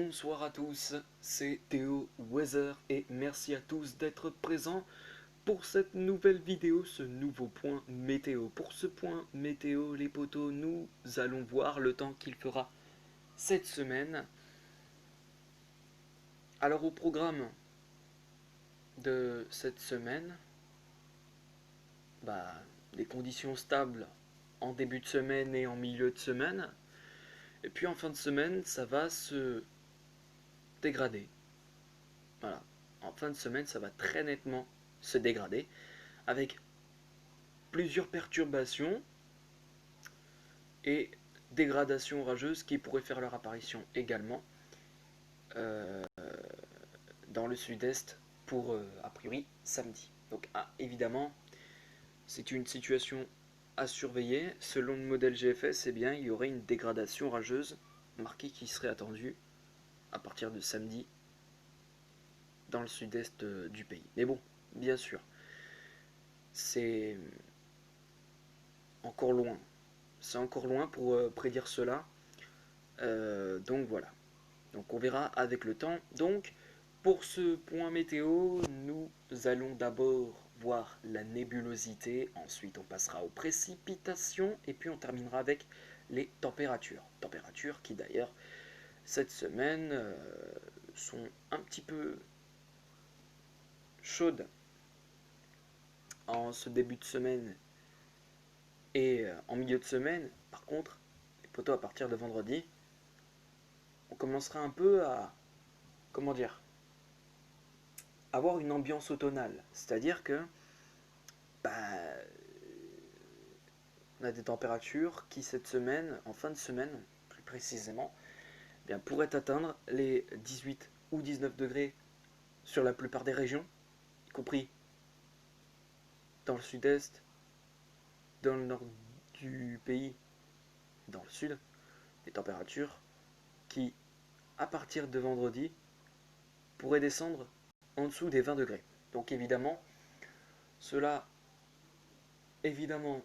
Bonsoir à tous, c'est Théo Weather et merci à tous d'être présents pour cette nouvelle vidéo, ce nouveau point météo. Pour ce point météo, les potos, nous allons voir le temps qu'il fera cette semaine. Alors au programme de cette semaine, des conditions stables en début de semaine et en milieu de semaine. Et puis en fin de semaine, ça va se dégrader. Voilà. En fin de semaine, ça va très nettement se dégrader avec plusieurs perturbations et dégradations orageuses qui pourraient faire leur apparition également euh, dans le sud-est pour a priori samedi. Donc évidemment, c'est une situation à surveiller. Selon le modèle GFS, il y aurait une dégradation orageuse marquée qui serait attendue à partir de samedi dans le sud-est du pays. Mais bon, bien sûr, c'est encore loin. C'est encore loin pour prédire cela. Donc voilà. Donc on verra avec le temps. Donc pour ce point météo, nous allons d'abord voir la nébulosité, ensuite on passera aux précipitations et puis on terminera avec les températures. Températures qui d'ailleurs cette semaine sont un petit peu chaudes en ce début de semaine et en milieu de semaine. Par contre, les potos, à partir de vendredi, on commencera un peu à, comment dire, avoir une ambiance automnale. C'est-à-dire que bah, on a des températures qui cette semaine, en fin de semaine plus précisément, pourraient atteindre les 18 ou 19 degrés sur la plupart des régions, y compris dans le sud-est, dans le nord du pays, dans le sud, des températures qui, à partir de vendredi, pourraient descendre en dessous des 20 degrés. Donc évidemment, cela, évidemment,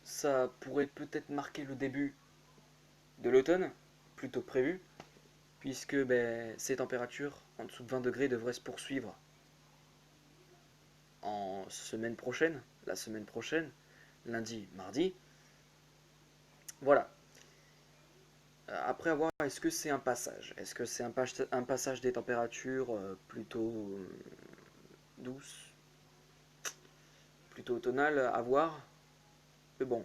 ça pourrait peut-être marquer le début de l'automne, plutôt que prévu, puisque ces températures en dessous de 20 degrés devraient se poursuivre en semaine prochaine, la semaine prochaine, lundi, mardi. Voilà. Après avoir, est-ce que c'est un passage? Est-ce que c'est un passage des températures plutôt douces, plutôt automnales à voir? Mais bon,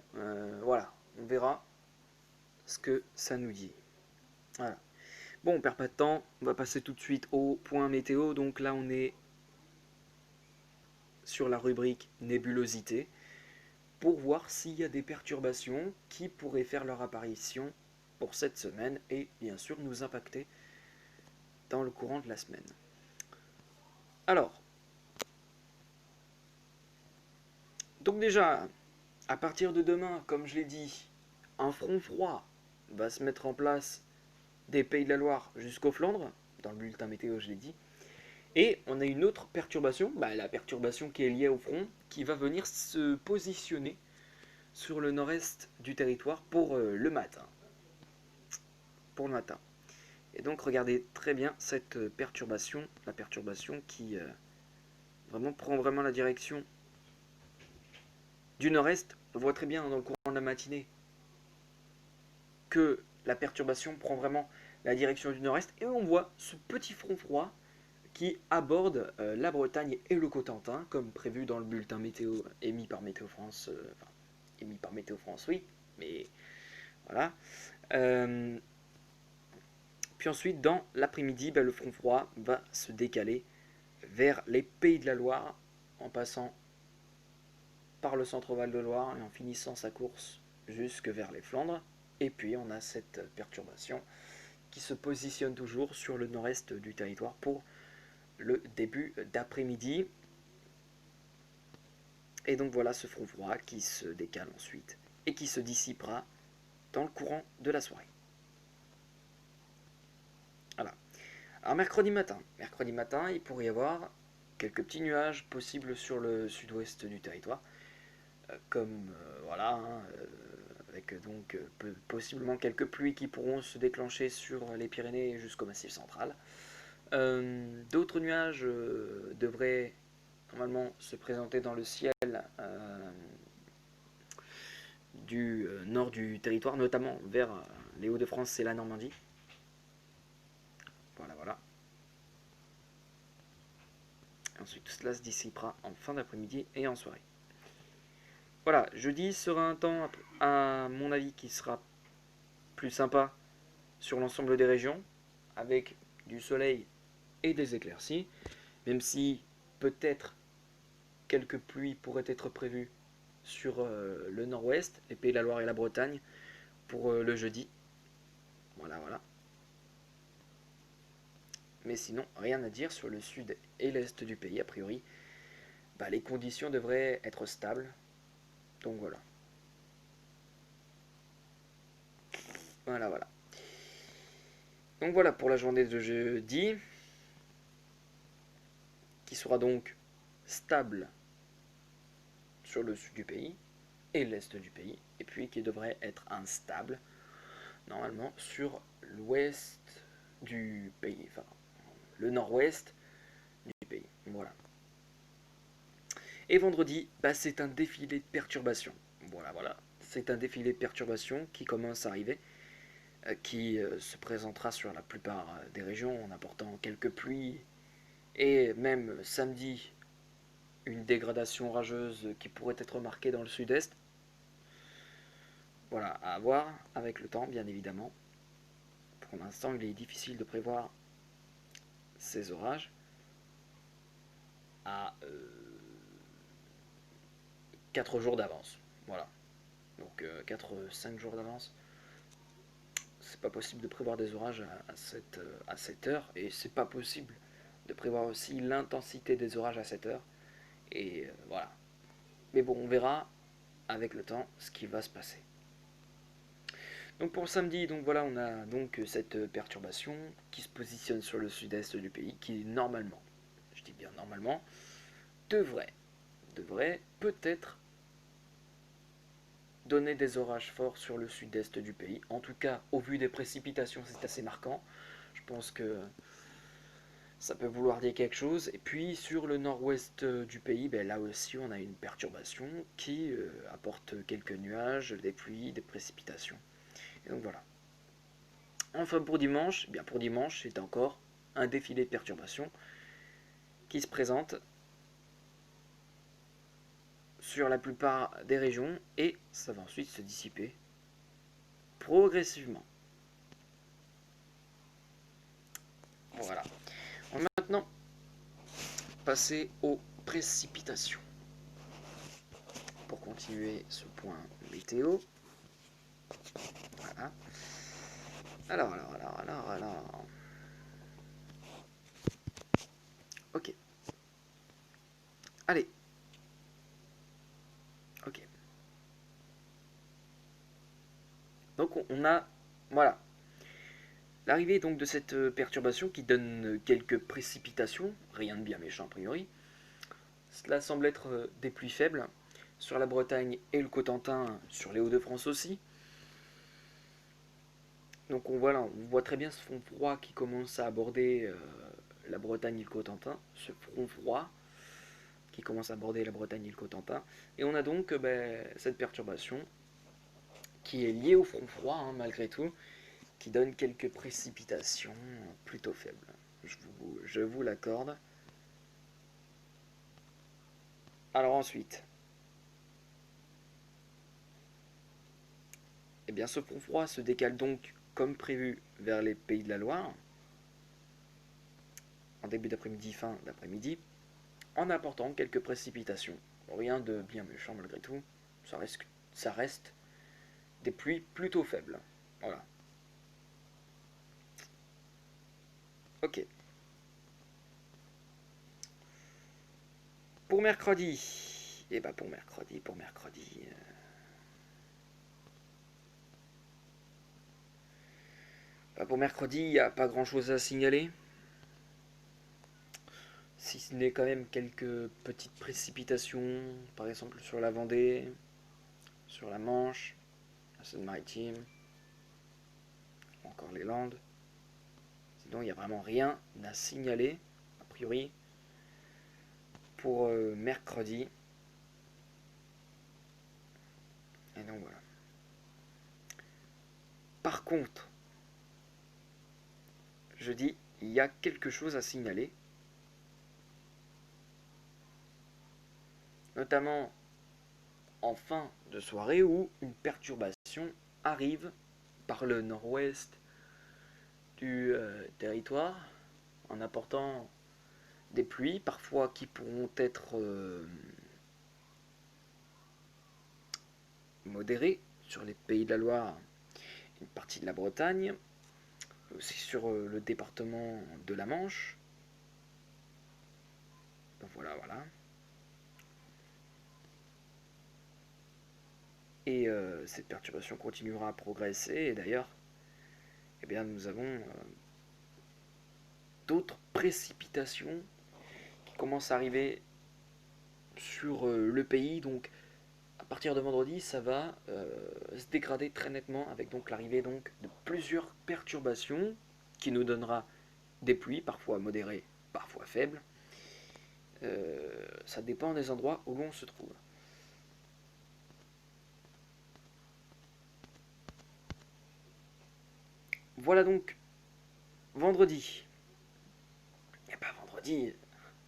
voilà, on verra ce que ça nous dit. Voilà. Bon, on perd pas de temps, on va passer tout de suite au point météo. Donc là, on est sur la rubrique nébulosité pour voir s'il y a des perturbations qui pourraient faire leur apparition pour cette semaine et bien sûr nous impacter dans le courant de la semaine. Alors, donc déjà, à partir de demain, comme je l'ai dit, un front froid va se mettre en place des Pays de la Loire jusqu'aux Flandres, dans le bulletin météo je l'ai dit, et on a une autre perturbation, la perturbation qui est liée au front, qui va venir se positionner sur le nord-est du territoire pour le matin. Pour le matin. Et donc regardez très bien cette perturbation, la perturbation qui prend vraiment la direction du nord-est. On voit très bien dans le courant de la matinée que la perturbation prend vraiment la direction du nord-est et on voit ce petit front froid qui aborde la Bretagne et le Cotentin comme prévu dans le bulletin météo émis par Météo France. Émis par Météo France, oui, mais voilà. Puis ensuite, dans l'après-midi, le front froid va se décaler vers les Pays de la Loire en passant par le centre Val de Loire et en finissant sa course jusque vers les Flandres. Et puis on a cette perturbation qui se positionne toujours sur le nord-est du territoire pour le début d'après-midi. Et donc voilà ce front froid qui se décale ensuite et qui se dissipera dans le courant de la soirée. Voilà. Alors mercredi matin, il pourrait y avoir quelques petits nuages possibles sur le sud-ouest du territoire, comme avec donc possiblement quelques pluies qui pourront se déclencher sur les Pyrénées jusqu'au Massif central. D'autres nuages devraient normalement se présenter dans le ciel du nord du territoire, notamment vers les Hauts-de-France et la Normandie. Voilà, voilà. Ensuite, tout cela se dissipera en fin d'après-midi et en soirée. Voilà, jeudi sera un temps, à mon avis, qui sera plus sympa sur l'ensemble des régions, avec du soleil et des éclaircies, même si peut-être quelques pluies pourraient être prévues sur le nord-ouest, les Pays de la Loire et la Bretagne, pour le jeudi. Voilà, voilà. Mais sinon, rien à dire sur le sud et l'est du pays, a priori. Les conditions devraient être stables. Donc voilà. Voilà, voilà. Donc voilà pour la journée de jeudi, qui sera donc stable sur le sud du pays et l'est du pays, et puis qui devrait être instable normalement sur l'ouest du pays, enfin le nord-ouest du pays. Voilà. Et vendredi, c'est un défilé de perturbations. Voilà, voilà. C'est un défilé de perturbations qui commence à arriver, qui se présentera sur la plupart des régions en apportant quelques pluies et même samedi une dégradation rageuse qui pourrait être marquée dans le sud-est. Voilà, à voir avec le temps, bien évidemment. Pour l'instant, il est difficile de prévoir ces orages à 4 jours d'avance. Voilà. Donc 4-5 jours d'avance. C'est pas possible de prévoir des orages à cette heure. Et c'est pas possible de prévoir aussi l'intensité des orages à cette heure. Et voilà. Mais bon, on verra avec le temps ce qui va se passer. Donc pour samedi, donc voilà, on a donc cette perturbation qui se positionne sur le sud-est du pays, qui normalement, je dis bien normalement, devrait peut-être donner des orages forts sur le sud-est du pays. En tout cas, au vu des précipitations, c'est assez marquant. Je pense que ça peut vouloir dire quelque chose. Et puis sur le nord-ouest du pays, là aussi on a une perturbation qui apporte quelques nuages, des pluies, des précipitations. Et donc voilà. Enfin pour dimanche, pour dimanche c'est encore un défilé de perturbations qui se présente sur la plupart des régions et ça va ensuite se dissiper progressivement. Voilà. On va maintenant passer aux précipitations. Pour continuer ce point météo. Voilà. Alors. Ok. Allez. Ok. Donc on a, voilà, l'arrivée donc de cette perturbation qui donne quelques précipitations, rien de bien méchant a priori. Cela semble être des pluies faibles sur la Bretagne et le Cotentin, sur les Hauts-de-France aussi. Donc on voit très bien ce front froid qui commence à aborder la Bretagne et le Cotentin, ce front froid qui commence à aborder la Bretagne et le Cotentin. Et on a donc cette perturbation qui est liée au front froid, malgré tout, qui donne quelques précipitations plutôt faibles. Je vous l'accorde. Alors ensuite, ce front froid se décale donc comme prévu vers les Pays de la Loire, en début d'après-midi, fin d'après-midi, en apportant quelques précipitations. Rien de bien méchant malgré tout, ça reste des pluies plutôt faibles. Voilà. Ok. Pour mercredi, pour mercredi, il n'y a pas grand chose à signaler. Si ce n'est quand même quelques petites précipitations, par exemple sur la Vendée, sur la Manche, Seine-Maritime, encore les Landes. Sinon, il n'y a vraiment rien à signaler, a priori, pour mercredi. Et donc voilà. Par contre, jeudi, il y a quelque chose à signaler. Notamment en fin de soirée où une perturbation arrive par le nord-ouest du territoire en apportant des pluies, parfois qui pourront être modérées sur les Pays de la Loire, une partie de la Bretagne, aussi sur le département de la Manche. Donc voilà, voilà. Et cette perturbation continuera à progresser. Et d'ailleurs, eh bien, nous avons d'autres précipitations qui commencent à arriver sur le pays. Donc, à partir de vendredi, ça va se dégrader très nettement avec donc l'arrivée donc de plusieurs perturbations qui nous donnera des pluies, parfois modérées, parfois faibles. Ça dépend des endroits où l'on se trouve. Voilà donc vendredi. Et pas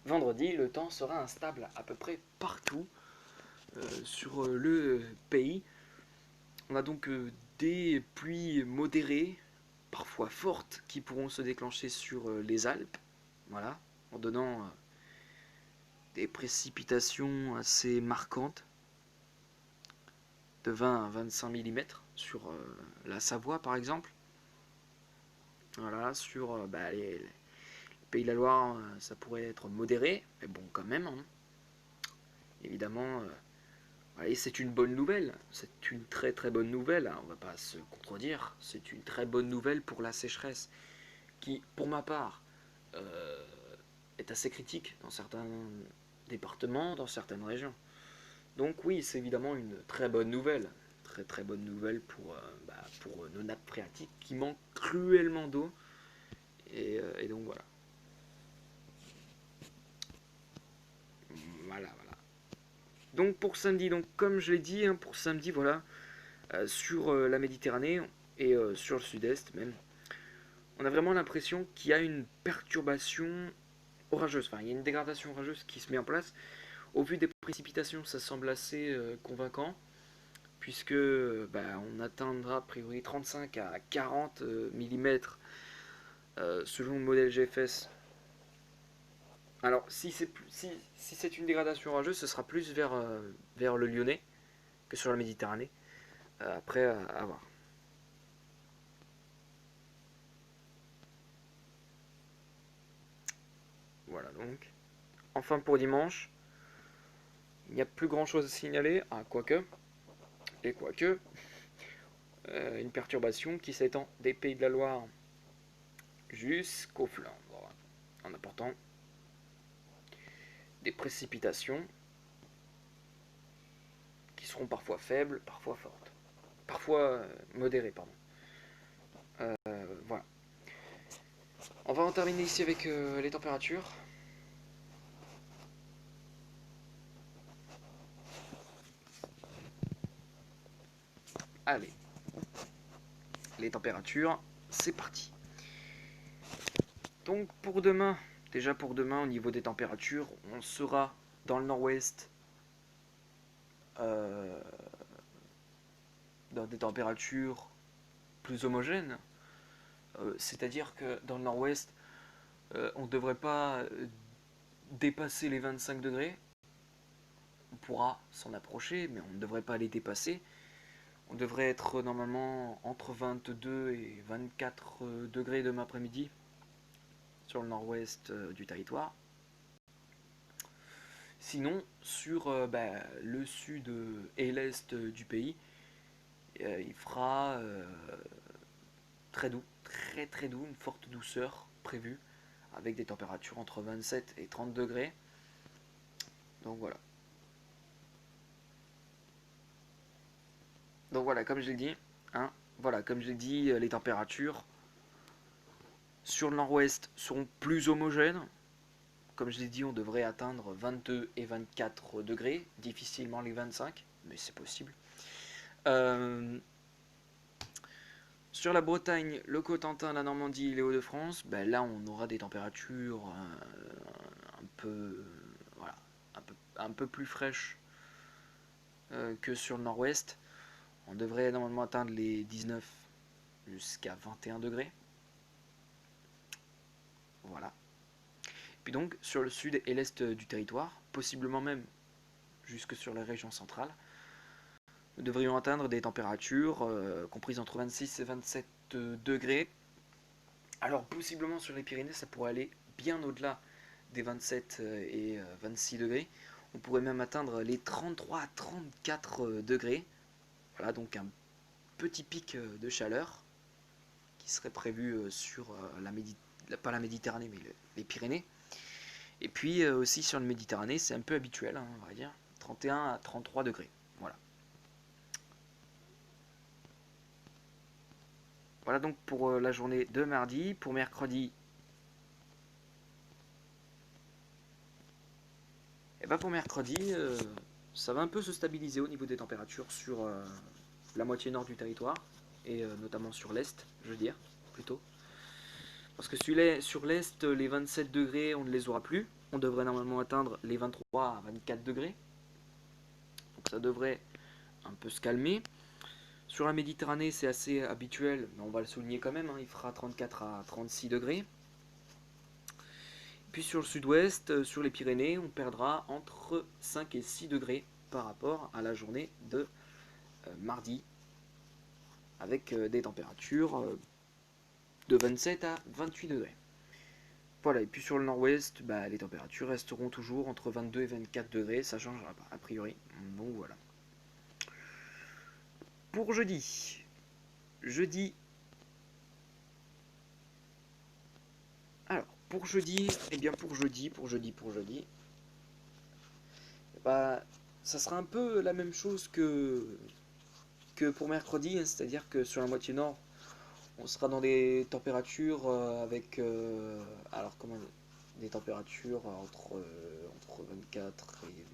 vendredi, le temps sera instable à peu près partout sur le pays. On a donc des pluies modérées, parfois fortes, qui pourront se déclencher sur les Alpes, voilà, en donnant des précipitations assez marquantes, de 20 à 25 mm sur la Savoie par exemple. Voilà, sur les Pays de la Loire, ça pourrait être modéré, mais bon quand même, hein. Évidemment, c'est une bonne nouvelle, c'est une très très bonne nouvelle, hein, on va pas se contredire, c'est une très bonne nouvelle pour la sécheresse, qui pour ma part est assez critique dans certains départements, dans certaines régions. Donc oui, c'est évidemment une très bonne nouvelle, très très bonne nouvelle pour nos nappes phréatiques qui manquent cruellement d'eau, et donc voilà. Voilà, voilà. Donc pour samedi, donc comme je l'ai dit, hein, pour samedi, voilà, sur la Méditerranée et sur le sud-est même, on a vraiment l'impression qu'il y a une perturbation orageuse, enfin il y a une dégradation orageuse qui se met en place. Au vu des précipitations, ça semble assez convaincant, puisque on atteindra a priori 35 à 40 mm selon le modèle GFS. Alors si c'est une dégradation orageuse, ce sera plus vers le Lyonnais que sur la Méditerranée. Après, à voir. Voilà donc. Enfin pour dimanche, il n'y a plus grand chose à signaler. Ah, quoique. Et quoique. Une perturbation qui s'étend des Pays de la Loire jusqu'aux Flandres, en apportant des précipitations qui seront parfois faibles, parfois fortes. Parfois modérées, pardon. Voilà. On va en terminer ici avec les températures. Allez, les températures, c'est parti. Donc pour demain, déjà pour demain au niveau des températures, on sera dans le nord-ouest dans des températures plus homogènes. C'est-à-dire que dans le nord-ouest, on ne devrait pas dépasser les 25 degrés. On pourra s'en approcher, mais on ne devrait pas les dépasser. On devrait être normalement entre 22 et 24 degrés demain après-midi sur le nord-ouest du territoire. Sinon, sur le sud et l'est du pays, il fera très doux, très très doux, une forte douceur prévue, avec des températures entre 27 et 30 degrés. Donc voilà. Donc voilà, comme je l'ai dit, hein. Voilà, comme je l'ai dit, les températures sur le nord-ouest seront plus homogènes. Comme je l'ai dit, on devrait atteindre 22 et 24 degrés, difficilement les 25, mais c'est possible. Euh, Sur la Bretagne, le Cotentin, la Normandie, les Hauts-de-France, ben là on aura des températures un peu, voilà, un peu plus fraîches que sur le nord-ouest. On devrait normalement atteindre les 19 jusqu'à 21 degrés. Voilà. Puis donc sur le sud et l'est du territoire, possiblement même jusque sur la région centrale, nous devrions atteindre des températures comprises entre 26 et 27 degrés. Alors possiblement sur les Pyrénées, ça pourrait aller bien au-delà des 27 et 26 degrés. On pourrait même atteindre les 33 à 34 degrés. Voilà, donc un petit pic de chaleur qui serait prévu sur pas la Méditerranée, mais les Pyrénées. Et puis aussi sur le Méditerranée, c'est un peu habituel, hein, on va dire, 31 à 33 degrés. Voilà. Voilà donc pour la journée de mardi. Pour mercredi, et ben pour mercredi, ça va un peu se stabiliser au niveau des températures sur la moitié nord du territoire et notamment sur l'est, je veux dire, plutôt. Parce que sur l'est, les 27 degrés, on ne les aura plus. On devrait normalement atteindre les 23 à 24 degrés. Donc ça devrait un peu se calmer. Sur la Méditerranée, c'est assez habituel, mais on va le souligner quand même, hein, il fera 34 à 36 degrés. Puis sur le sud-ouest, sur les Pyrénées, on perdra entre 5 et 6 degrés par rapport à la journée de mardi, avec des températures de 27 à 28 degrés. Voilà, et puis sur le nord-ouest, bah, les températures resteront toujours entre 22 et 24 degrés, ça ne changera pas, a priori. Donc voilà. Pour jeudi, alors, pour jeudi, bah, ça sera un peu la même chose que pour mercredi, hein, c'est-à-dire que sur la moitié nord, on sera dans des températures avec, alors comment, des températures entre 24 et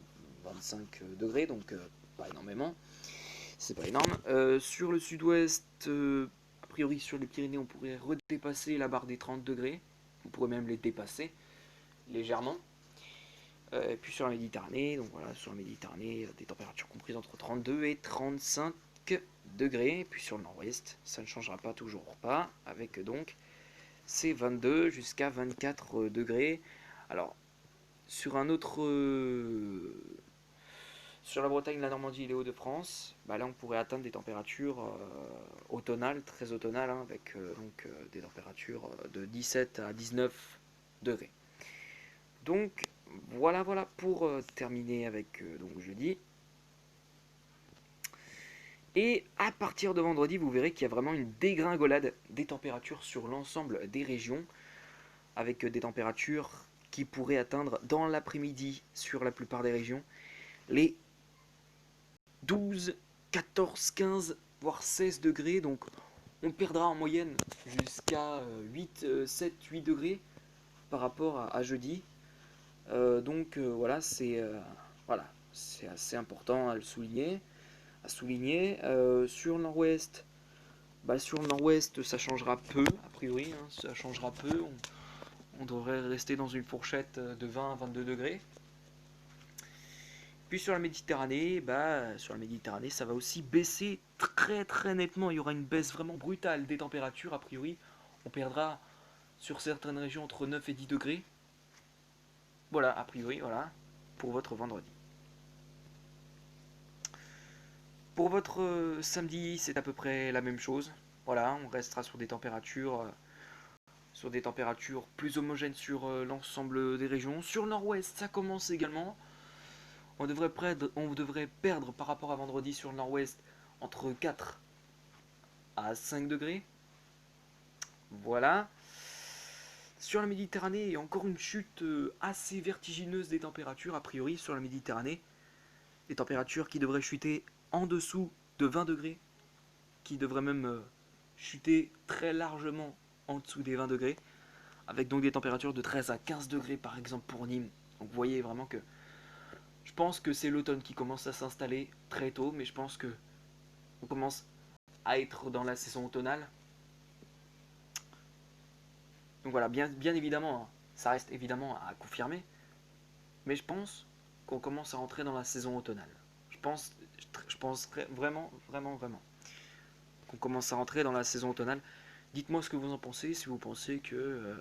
25 degrés, donc pas énormément, c'est pas énorme. Sur le sud-ouest, a priori sur les Pyrénées, on pourrait redépasser la barre des 30 degrés, on pourrait même les dépasser légèrement. Et puis sur la Méditerranée, donc voilà, sur la Méditerranée, des températures comprises entre 32 et 35 degrés. Et puis sur le nord-ouest, ça ne changera pas, toujours pas, avec donc ces 22 jusqu'à 24 degrés. Alors, sur un autre. Sur la Bretagne, la Normandie et les Hauts-de-France, bah là on pourrait atteindre des températures automnales, très automnales, hein, avec donc, des températures de 17 à 19 degrés. Donc voilà pour terminer avec donc jeudi. Et à partir de vendredi, vous verrez qu'il y a vraiment une dégringolade des températures sur l'ensemble des régions, avec des températures qui pourraient atteindre dans l'après-midi sur la plupart des régions les 12, 14, 15, voire 16 degrés. Donc on perdra en moyenne jusqu'à 7, 8 degrés par rapport à jeudi. Donc voilà, voilà, c'est assez important à le souligner. Sur le nord-ouest, sur le nord-ouest, ça changera peu, a priori, hein, ça changera peu. On devrait rester dans une fourchette de 20 à 22 degrés. Puis sur la Méditerranée, ça va aussi baisser très très nettement. Il y aura une baisse vraiment brutale des températures. A priori, on perdra sur certaines régions entre 9 et 10 degrés. Voilà, a priori, voilà, pour votre vendredi. Pour votre samedi, c'est à peu près la même chose. Voilà, on restera sur des températures plus homogènes sur l'ensemble des régions. Sur le nord-ouest, ça commence également. On devrait perdre par rapport à vendredi sur le nord-ouest entre 4 à 5 degrés. Voilà. Sur la Méditerranée, il y a encore une chute assez vertigineuse des températures, a priori, sur la Méditerranée. Des températures qui devraient chuter en dessous de 20 degrés qui devrait même chuter très largement en dessous des 20 degrés, avec donc des températures de 13 à 15 degrés par exemple pour Nîmes. Donc vous voyez vraiment que je pense que c'est l'automne qui commence à s'installer très tôt, mais je pense que on commence à être dans la saison automnale. Donc voilà, bien évidemment, hein, ça reste évidemment à confirmer, mais je pense qu'on commence à entrer dans la saison automnale. Je pense vraiment qu'on commence à rentrer dans la saison automnale. Dites-moi ce que vous en pensez, si vous pensez que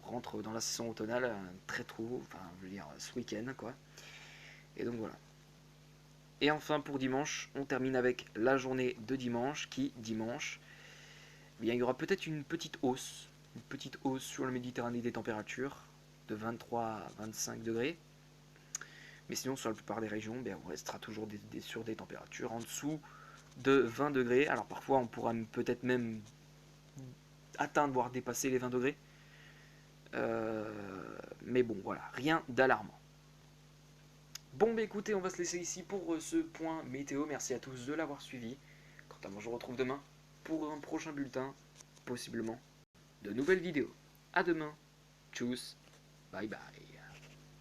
on rentre dans la saison automnale très tôt, enfin je veux dire ce week-end quoi. Et donc voilà. Et enfin pour dimanche, on termine avec la journée de dimanche qui, dimanche, eh bien, il y aura peut-être une petite hausse sur la Méditerranée des températures de 23 à 25 degrés. Mais sinon sur la plupart des régions, bien, on restera toujours sur des températures en dessous de 20 degrés. Alors parfois on pourra peut-être même atteindre, voire dépasser les 20 degrés. Mais bon, voilà, rien d'alarmant. Bon, bah écoutez, on va se laisser ici pour ce point météo. Merci à tous de l'avoir suivi. Quant à moi, je vous retrouve demain pour un prochain bulletin, possiblement de nouvelles vidéos. À demain. Tchuss. Bye bye.